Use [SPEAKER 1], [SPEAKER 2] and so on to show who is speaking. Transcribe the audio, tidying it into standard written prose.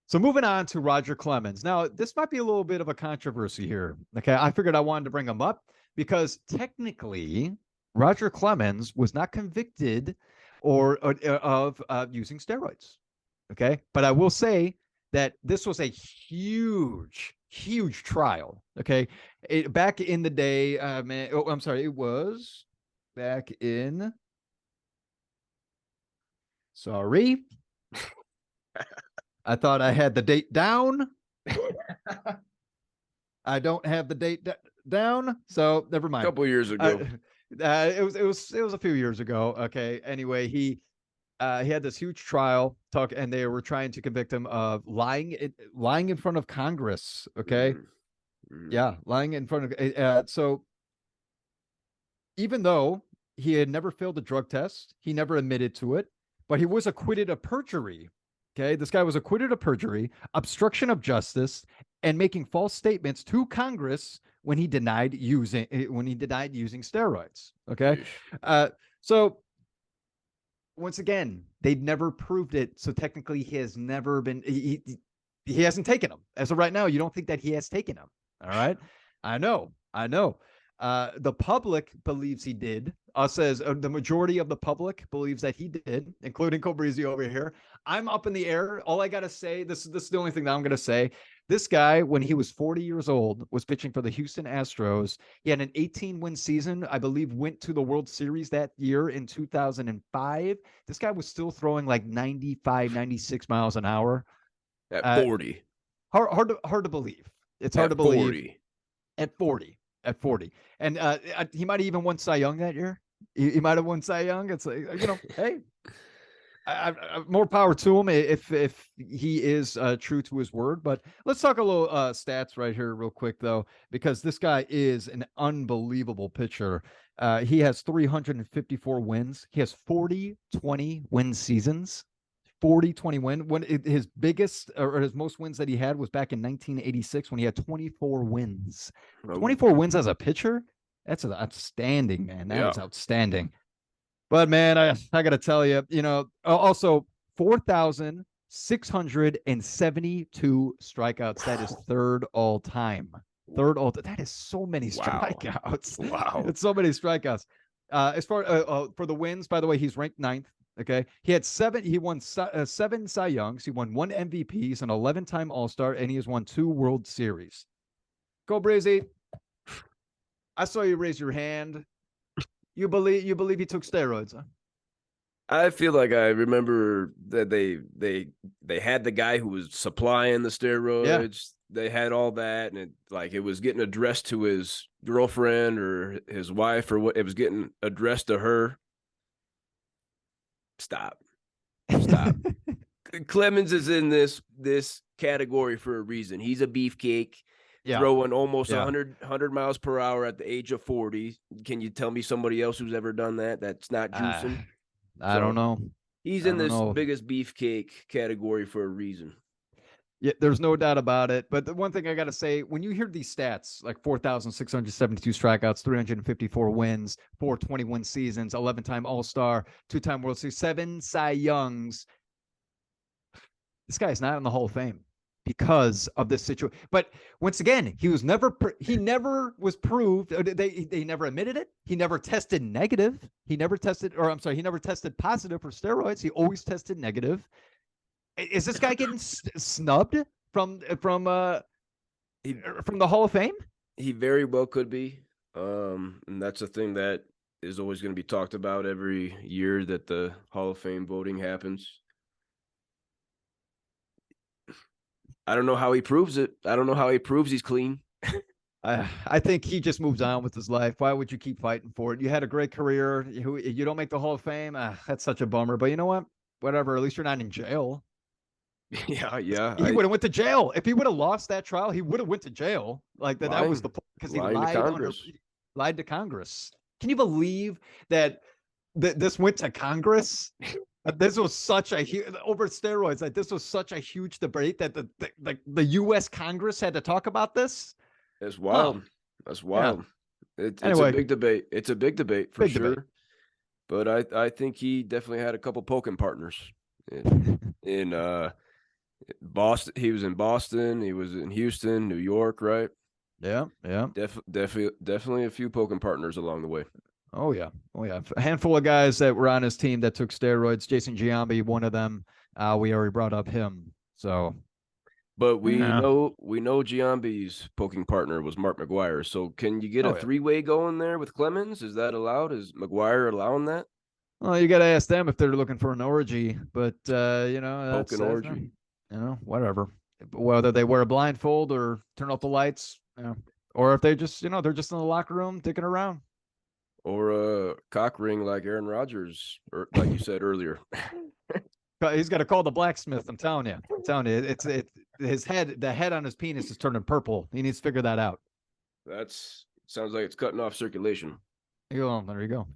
[SPEAKER 1] So moving on to Roger Clemens. Now, this might be a little bit of a controversy here. Okay, I figured I wanted to bring him up because technically Roger Clemens was not convicted or of using steroids. Okay, but I will say that this was a huge trial. Okay, back in the day, man. Oh, I'm sorry, it was back in. Sorry, I thought I had the date down. I don't have the date down, so never
[SPEAKER 2] A
[SPEAKER 1] mind.
[SPEAKER 2] couple years ago.
[SPEAKER 1] It was a few years ago. Okay. Anyway, he had this huge trial talk, and they were trying to convict him of lying in front of Congress. Okay, yeah, lying in front of. So even though he had never failed a drug test, he never admitted to it, but he was acquitted of perjury. Okay, this guy was acquitted of perjury, obstruction of justice, and making false statements to Congress when he denied using steroids. Okay, so once again, they'd never proved it, so technically he has never been. He hasn't taken them as of right now. You don't think that he has taken them? All right, I know. The public believes he did. Says the majority of the public believes that he did, including Cobrizi over here. I'm up in the air. All I gotta say, this is the only thing that I'm gonna say. This guy, when he was 40 years old, was pitching for the Houston Astros. He had an 18-win season, I believe, went to the World Series that year in 2005. This guy was still throwing like 95, 96 miles an hour.
[SPEAKER 2] At 40.
[SPEAKER 1] Hard to believe. It's hard to
[SPEAKER 2] At
[SPEAKER 1] believe.
[SPEAKER 2] 40.
[SPEAKER 1] At 40. At 40. And he might have even won Cy Young that year. He might have won Cy Young. It's like, hey, more power to him if he is true to his word. But let's talk a little stats right here real quick, though, because this guy is an unbelievable pitcher. He has 354 wins. He has 40-20 win seasons. 40-20 win. When his biggest or his most wins that he had was back in 1986 when he had 24 wins. 24 wins as a pitcher? That's outstanding, man. That is outstanding. But man, I got to tell you, also 4,672 strikeouts. That is third all time. That is so many strikeouts.
[SPEAKER 2] Wow.
[SPEAKER 1] It's so many strikeouts. As far for the wins, by the way, he's ranked ninth. Okay, he had seven. He won 7 Cy Youngs. He won 1 MVP. He's an 11-time All-Star, and he has won 2 World Series. Go Breezy. I saw you raise your hand. You believe he took steroids, huh?
[SPEAKER 2] I feel like I remember that they had the guy who was supplying the steroids. Yeah. They had all that, and it was getting addressed to his girlfriend or his wife, or what it was getting addressed to her. Stop. Clemens is in this category for a reason. He's a beefcake. Throwing almost 100 miles per hour at the age of 40. Can you tell me somebody else who's ever done that? That's not juicing.
[SPEAKER 1] I don't know.
[SPEAKER 2] He's in this biggest beefcake category for a reason.
[SPEAKER 1] Yeah, there's no doubt about it. But the one thing I got to say, when you hear these stats, like 4,672 strikeouts, 354 wins, 421 seasons, 11-time All-Star, 2-time World Series, 7 Cy Youngs, this guy's not in the Hall of Fame because of this situation. But once again, he never was proved. They never admitted it. He never tested negative. He never tested positive for steroids. He always tested negative. Is this guy getting snubbed from the Hall of Fame?
[SPEAKER 2] He very well could be. And that's a thing that is always going to be talked about every year that the Hall of Fame voting happens. I don't know how he proves it. I don't know how he proves he's clean.
[SPEAKER 1] I think he just moves on with his life. Why would you keep fighting for it? You had a great career. You don't make the Hall of Fame. That's such a bummer. But you know what? Whatever. At least you're not in jail.
[SPEAKER 2] Yeah.
[SPEAKER 1] He would have went to jail. If he would have lost that trial, he would have went to jail. Like that was the point, because he lied to Congress. Can you believe that this went to Congress? This was such a huge over steroids. Like this was such a huge debate that the U.S. Congress had to talk about this.
[SPEAKER 2] That's wild. That's wild. Yeah. It's a big debate. It's a big debate for sure. Debate. But I think he definitely had a couple poking partners in Boston. He was in Boston. He was in Houston, New York, right?
[SPEAKER 1] Yeah, yeah.
[SPEAKER 2] Definitely a few poking partners along the way.
[SPEAKER 1] Oh yeah, oh yeah. A handful of guys that were on his team that took steroids. Jason Giambi, one of them. We already brought up him. So
[SPEAKER 2] But we
[SPEAKER 1] yeah.
[SPEAKER 2] know Giambi's poking partner was Mark McGuire. So can you get a
[SPEAKER 1] Oh yeah.
[SPEAKER 2] three-way going there with Clemens? Is that allowed? Is McGuire allowing that?
[SPEAKER 1] Well, you got to ask them if they're looking for an orgy, but
[SPEAKER 2] Poking
[SPEAKER 1] that's
[SPEAKER 2] orgy.
[SPEAKER 1] them. Whatever. Whether they wear a blindfold or turn off the lights, or if they just, they're just in the locker room dicking around.
[SPEAKER 2] Or a cock ring like Aaron Rodgers, or like you said earlier.
[SPEAKER 1] He's got to call the blacksmith. I'm telling you. It's his head. The head on his penis is turning purple. He needs to figure that out.
[SPEAKER 2] That's sounds like it's cutting off circulation.
[SPEAKER 1] There you go.